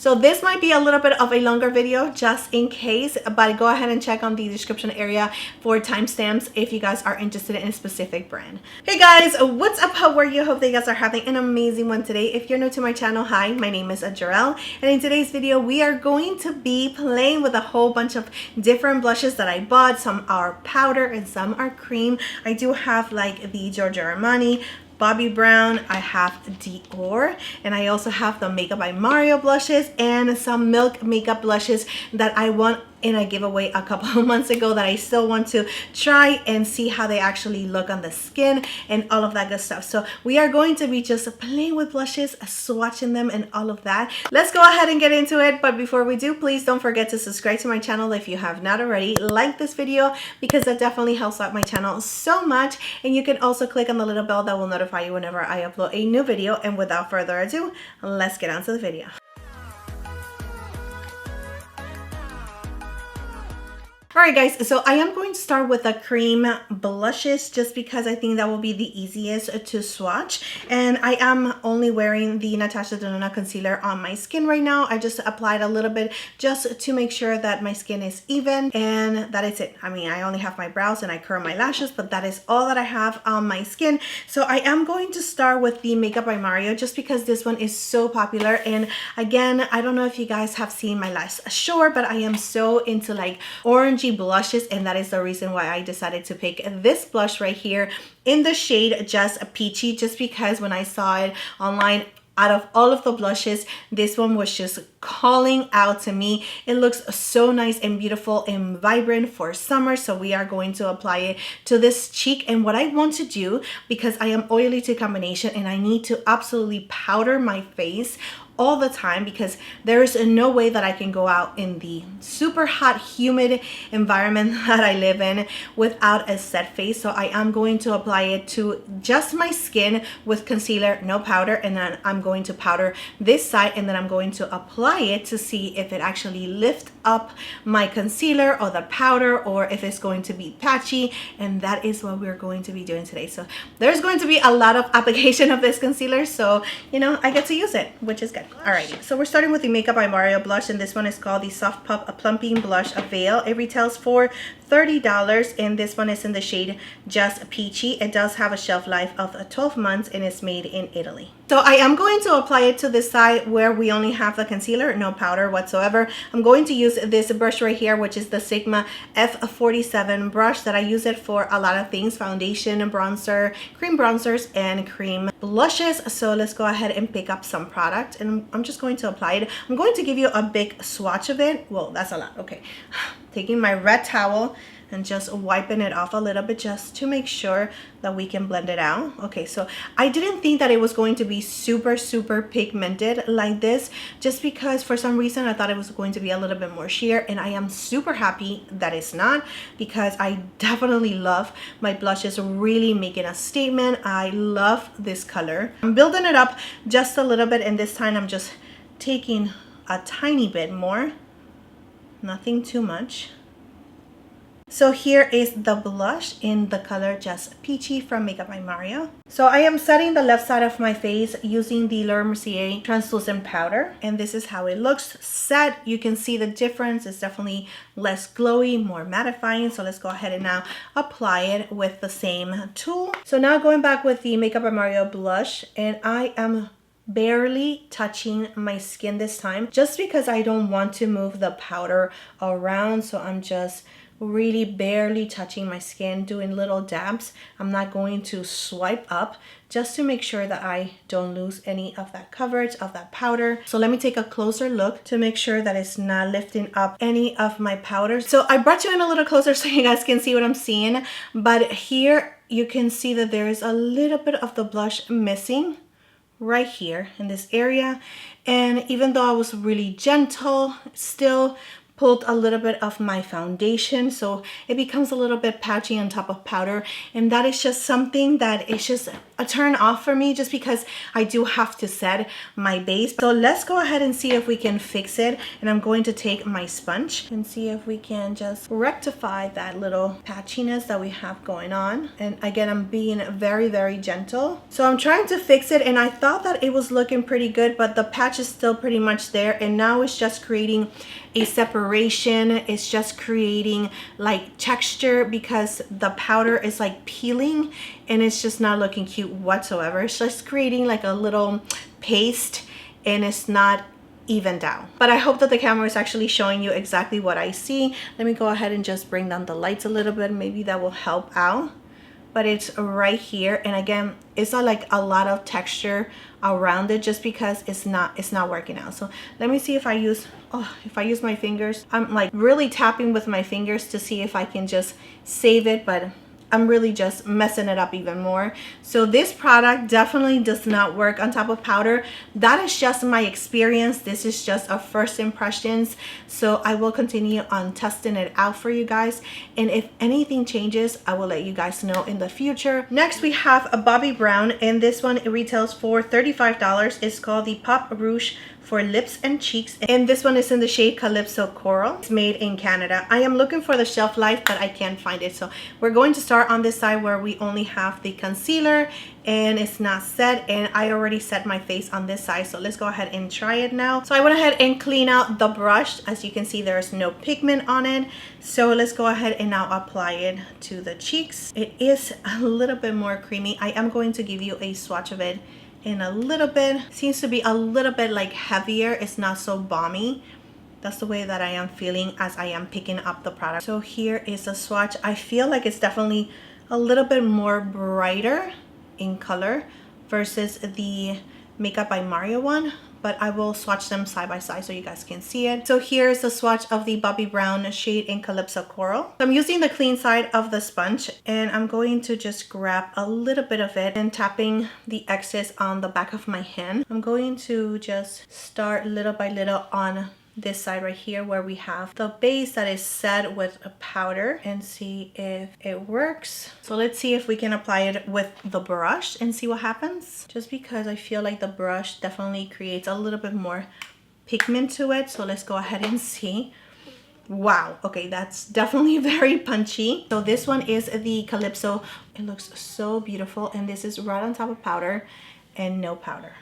So this might be a little bit of a longer video just in case, but go ahead and check on the description area for timestamps if you guys are interested in a specific brand. Hey guys, what's up? How are you? Hope that you guys are having an amazing one today. If you're new to my channel, hi, my name is Gerel, and in today's video we are going to be playing with a whole bunch of different blushes that I bought. Some are powder and some are cream. I do have like the Giorgio Armani, Bobbi Brown, I have Dior, and I also have the Makeup by Mario blushes and some Milk makeup blushes that I won in a giveaway a couple of months ago that I still want to try and see how they actually look on the skin and all of that good stuff. So we are going to be just playing with blushes, swatching them and all of that. Let's go ahead and get into it. But before we do, please don't forget to subscribe to my channel if you have not already. Like this video because that definitely helps out my channel so much. And you can also click on the little bell that will notify you whenever I upload a new video. And without further ado, let's get on to the video. Alright guys, so I am going to start with the cream blushes just because I think that will be the easiest to swatch. And I am only wearing the Natasha Denona concealer on my skin right now. I just applied a little bit just to make sure that my skin is even, and that is it. I mean, I only have my brows and I curl my lashes, but that is all that I have on my skin. So I am going to start with the Makeup by Mario just because this one is so popular. And again, I don't know if you guys have seen my last short, but I am so into like orangey blushes, and that is the reason why I decided to pick this blush right here in the shade Just Peachy, just because when I saw it online, out of all of the blushes, this one was just calling out to me. It looks so nice and beautiful and vibrant for summer, so we are going to apply it to this cheek. And what I want to do, because I am oily to combination and I need to absolutely powder my face all the time because there is no way that I can go out in the super hot humid environment that I live in without a set face. So I am going to apply it to just my skin with concealer, no powder, and then I'm going to powder this side, and then I'm going to apply it to see if it actually lifts up my concealer or the powder, or if it's going to be patchy. And that is what we're going to be doing today. So there's going to be a lot of application of this concealer, so you know, I get to use it, which is good. Alrighty, so we're starting with the Makeup by Mario blush, and this one is called the Soft Pop Plumping Blush Veil. It retails for $30, and this one is in the shade Just Peachy. It does have a shelf life of 12 months and it's made in Italy. So I am going to apply it to this side where we only have the concealer, no powder whatsoever. I'm going to use this brush right here, which is the Sigma F47 brush that I use it for a lot of things: foundation, bronzer, cream bronzers, and cream blushes. So let's go ahead and pick up some product, and I'm just going to apply it. I'm going to give you a big swatch of it. Well, that's a lot. Okay, taking my red towel and just wiping it off a little bit just to make sure that we can blend it out. Okay, so I didn't think that it was going to be super pigmented like this, just because for some reason I thought it was going to be a little bit more sheer, and I am super happy that it's not, because I definitely love my blushes really making a statement. I love this color. I'm building it up just a little bit, and this time I'm just taking a tiny bit more, nothing too much. So here is the blush in the color Just Peachy from Makeup by Mario. So I am setting the left side of my face using the Laura Mercier translucent powder, and this is how it looks set. You can see the difference. It's definitely less glowy, more mattifying. So let's go ahead and now apply it with the same tool. So now going back with the Makeup by Mario blush, and I am barely touching my skin this time just because I don't want to move the powder around. So I'm just really barely touching my skin, doing little dabs. I'm not going to swipe up, just to make sure that I don't lose any of that coverage of that powder. So let me take a closer look to make sure that it's not lifting up any of my powder. So I brought you in a little closer so you guys can see what I'm seeing, but here you can see that there is a little bit of the blush missing right here in this area. And even though I was really gentle, still pulled a little bit of my foundation, so it becomes a little bit patchy on top of powder, and that is just something that is just a turn off for me, just because I do have to set my base. So let's go ahead and see if we can fix it, and I'm going to take my sponge and see if we can just rectify that little patchiness that we have going on. And again, I'm being very, very gentle. So I'm trying to fix it, and I thought that it was looking pretty good, but the patch is still pretty much there, and now it's just creating a separation. It's just creating like texture because the powder is like peeling, and it's just not looking cute whatsoever. It's just creating like a little paste, and it's not evened out. But I hope that the camera is actually showing you exactly what I see. Let me go ahead and just bring down the lights a little bit. Maybe that will help out. But it's right here, and again, it's not like a lot of texture around it, just because it's not working out. So let me see if I use my fingers. I'm like really tapping with my fingers to see if I can just save it, but I'm really just messing it up even more. So this product definitely does not work on top of powder. That is just my experience. This is just a first impressions. So I will continue on testing it out for you guys. And if anything changes, I will let you guys know in the future. Next, we have a Bobbi Brown, and this one, it retails for $35. It's called the Pop Rouge for lips and cheeks, and this one is in the shade Calypso Coral. It's made in Canada. I am looking for the shelf life, but I can't find it. So we're going to start on this side where we only have the concealer and it's not set, and I already set my face on this side. So let's go ahead and try it now. So I went ahead and clean out the brush. As you can see, there's no pigment on it. So let's go ahead and now apply it to the cheeks. It is a little bit more creamy. I am going to give you a swatch of it in a little bit. Seems to be a little bit like heavier. It's not so balmy. That's the way that I am feeling as I am picking up the product. So here is a swatch. I feel like it's definitely a little bit more brighter in color versus the Makeup by Mario one, but I will swatch them side by side so you guys can see it. So here's the swatch of the Bobbi Brown shade in Calypso Coral. So I'm using the clean side of the sponge, and I'm going to just grab a little bit of it and tapping the excess on the back of my hand. I'm going to just start little by little on this side right here where we have the base that is set with a powder, and see if it works. So let's see if we can apply it with the brush and see what happens, just because I feel like the brush definitely creates a little bit more pigment to it. So let's go ahead and see. Wow, okay, that's definitely very punchy. So this one is the Calypso. It looks so beautiful, and this is right on top of powder and no powder.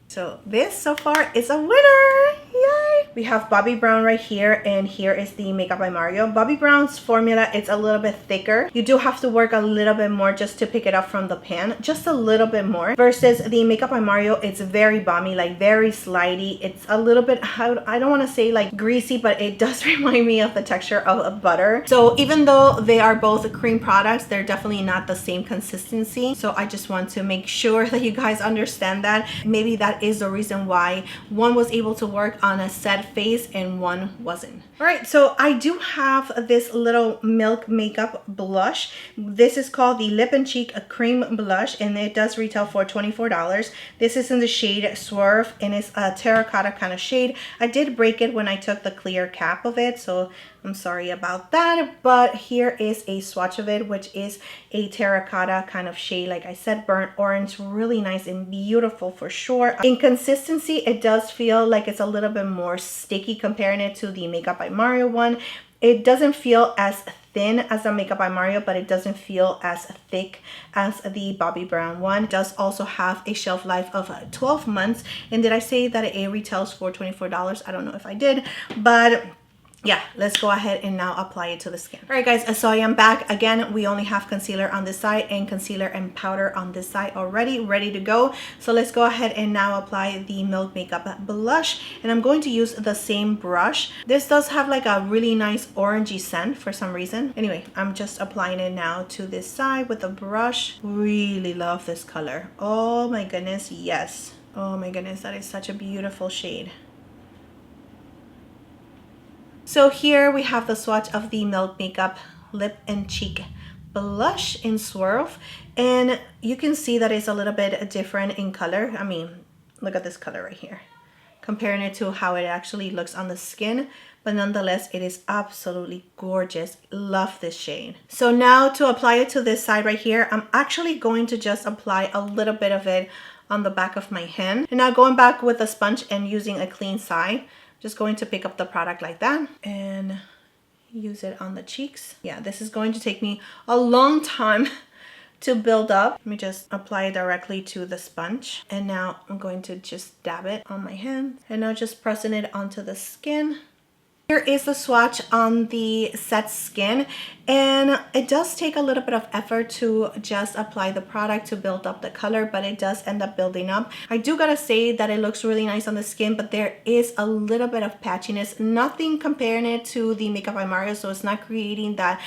So this so far is a winner. Yay! We have Bobbi Brown right here, and here is the Makeup by Mario. Bobbi Brown's formula, it's a little bit thicker. You do have to work a little bit more just to pick it up from the pan, just a little bit more. Versus the Makeup by Mario, it's very balmy, like very slidey. It's a little bit, I don't want to say like greasy, but it does remind me of the texture of butter. So even though they are both cream products, they're definitely not the same consistency. So I just want to make sure that you guys understand that. Maybe that is the reason why one was able to work on a set face and one wasn't. All right, so I do have this little Milk Makeup blush. This is called the Lip and Cheek Cream Blush, and it does retail for $24. This is in the shade Swerve, and it's a terracotta kind of shade. I did break it when I took the clear cap of it, so I'm sorry about that, but here is a swatch of it, which is a terracotta kind of shade. Like I said, burnt orange, really nice and beautiful for sure. In consistency, it does feel like it's a little bit more sticky comparing it to the Makeup by Mario one. It doesn't feel as thin as the Makeup by Mario, but it doesn't feel as thick as the Bobbi Brown one. It does also have a shelf life of 12 months. And did I say that it retails for $24? I don't know if I did, but yeah, let's go ahead and now apply it to the skin. All right, guys, so I am back again. We only have concealer on this side and concealer and powder on this side already ready to go. So let's go ahead and now apply the Milk Makeup blush, and I'm going to use the same brush. This does have like a really nice orangey scent for some reason. Anyway, I'm just applying it now to this side with a brush. Really love this color. Oh my goodness, yes. Oh my goodness, that is such a beautiful shade. So here we have the swatch of the Milk Makeup Lip and Cheek Blush in Swerve, and you can see that it's a little bit different in color. I mean, look at this color right here. Comparing it to how it actually looks on the skin, but nonetheless, it is absolutely gorgeous. Love this shade. So now to apply it to this side right here, I'm actually going to just apply a little bit of it on the back of my hand. And now going back with a sponge and using a clean side, just going to pick up the product like that and use it on the cheeks. Yeah, this is going to take me a long time to build up. Let me just apply it directly to the sponge. And now I'm going to just dab it on my hand. And now just pressing it onto the skin. Here is the swatch on the set skin, and it does take a little bit of effort to just apply the product to build up the color, but it does end up building up. I do gotta say that it looks really nice on the skin, but there is a little bit of patchiness. Nothing comparing it to the Makeup by Mario, so it's not creating that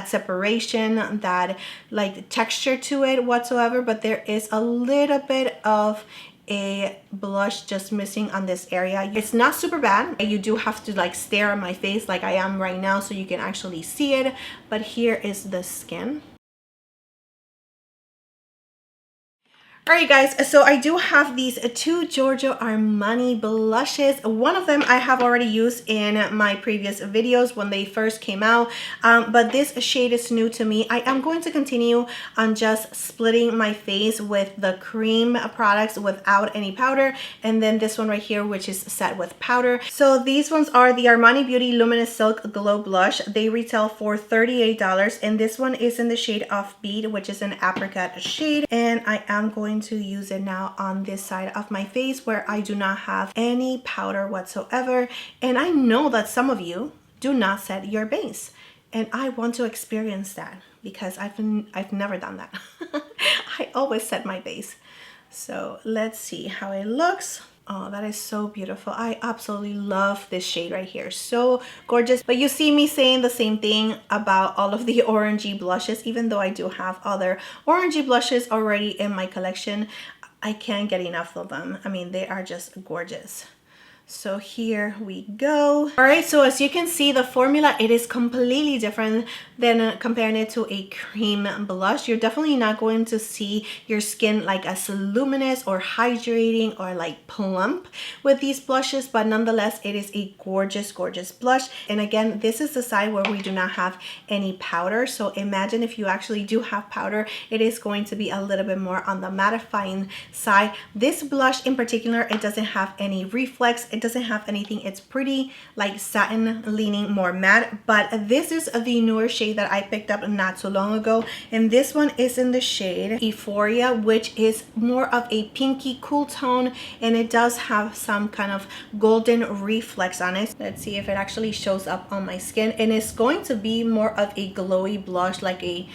separation, that like texture to it whatsoever, but there is a little bit of a blush just missing on this area. It's not super bad. You do have to like stare at my face like I am right now so you can actually see it, but here is the skin. Alright guys, so I do have these two Giorgio Armani blushes. One of them I have already used in my previous videos when they first came out, but this shade is new to me. I am going to continue on just splitting my face with the cream products without any powder, and then this one right here, which is set with powder. So these ones are the Armani Beauty Luminous Silk Glow Blush. They retail for $38, and this one is in the shade Offbeat, which is an apricot shade, and I am going to use it now on this side of my face where I do not have any powder whatsoever. And I know that some of you do not set your base, and I want to experience that because I've never done that. I always set my base. So let's see how it looks. Oh, that is so beautiful. I absolutely love this shade right here. So gorgeous. But you see me saying the same thing about all of the orangey blushes. Even though I do have other orangey blushes already in my collection, I can't get enough of them. I mean, they are just gorgeous. So here we go. All right, so as you can see, the formula, it is completely different than comparing it to a cream blush. You're definitely not going to see your skin like as luminous or hydrating or like plump with these blushes, but nonetheless, it is a gorgeous, gorgeous blush. And again, this is the side where we do not have any powder. So imagine if you actually do have powder, it is going to be a little bit more on the mattifying side. This blush in particular, it doesn't have any reflex. It doesn't have anything. It's pretty like satin leaning, more matte, but this is the newer shade that I picked up not so long ago, and this one is in the shade Euphoria, which is more of a pinky cool tone, and it does have some kind of golden reflex on it. Let's see if it actually shows up on my skin, and it's going to be more of a glowy blush, like a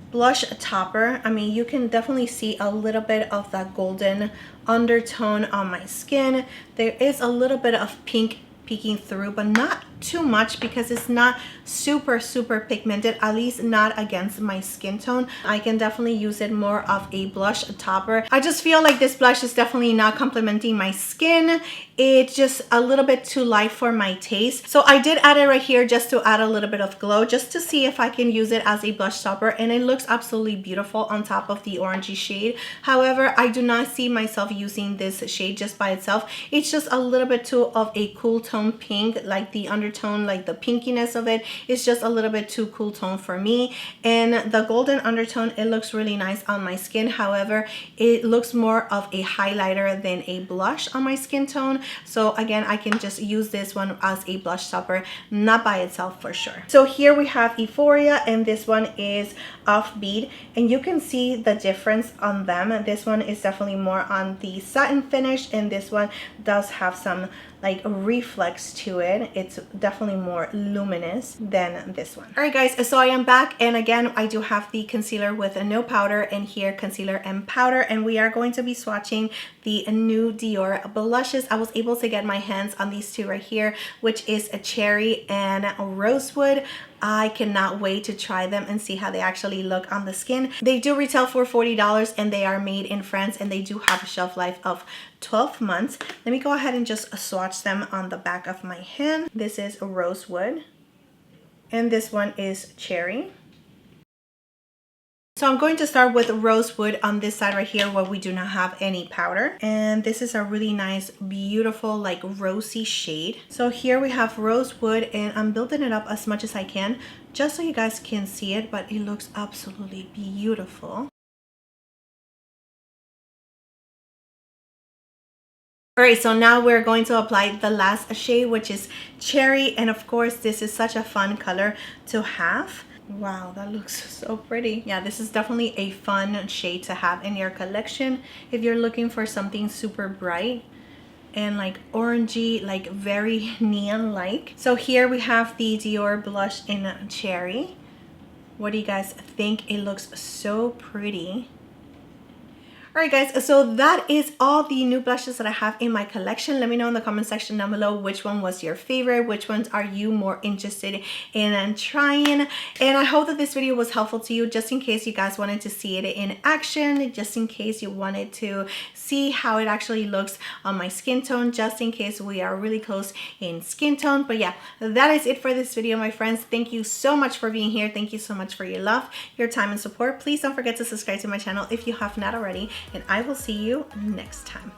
blush topper. I mean, you can definitely see a little bit of that golden undertone on my skin. There is a little bit of pink peeking through, but not too much because it's not super pigmented, at least not against my skin tone. I can definitely use it more of a blush topper. I just feel like this blush is definitely not complementing my skin. It's just a little bit too light for my taste. So I did add it right here just to add a little bit of glow, just to see if I can use it as a blush topper, and it looks absolutely beautiful on top of the orangey shade. However, I do not see myself using this shade just by itself. It's just a little bit too of a cool tone pink, like the undertone, like the pinkiness of it is just a little bit too cool tone for me. And the golden undertone, it looks really nice on my skin. However, it looks more of a highlighter than a blush on my skin tone. So again, I can just use this one as a blush topper, not by itself for sure. So here we have Euphoria, and this one is Offbeat, and you can see the difference on them. This one is definitely more on the satin finish, and this one does have some like reflex to it. It's definitely more luminous than this one. All right guys, so I am back, and again I do have the concealer with no powder, and here concealer and powder, and we are going to be swatching the new Dior blushes. I was able to get my hands on these two right here, which is a cherry and rosewood. I cannot wait to try them and see how they actually look on the skin. They do retail for $40, and they are made in France, and they do have a shelf life of 12 months. Let me go ahead and just swatch them on the back of my hand. This is rosewood, and this one is cherry. So I'm going to start with Rosewood on this side right here where we do not have any powder. And this is a really nice, beautiful, like rosy shade. So here we have Rosewood and I'm building it up as much as I can just so you guys can see it, but it looks absolutely beautiful. All right, so now we're going to apply the last shade, which is Cherry. And of course, this is such a fun color to have. Wow, that looks so pretty. Yeah, this is definitely a fun shade to have in your collection if you're looking for something super bright and like orangey, like very neon like. So here we have the Dior blush in Cherry. What do you guys think? It looks so pretty. Alright guys, so that is all the new blushes that I have in my collection. Let me know in the comment section down below which one was your favorite, which ones are you more interested in trying. And I hope that this video was helpful to you, just in case you guys wanted to see it in action, just in case you wanted to see how it actually looks on my skin tone, just in case we are really close in skin tone. But yeah, that is it for this video, my friends. Thank you so much for being here. Thank you so much for your love, your time, and support. Please don't forget to subscribe to my channel if you have not already. And I will see you next time.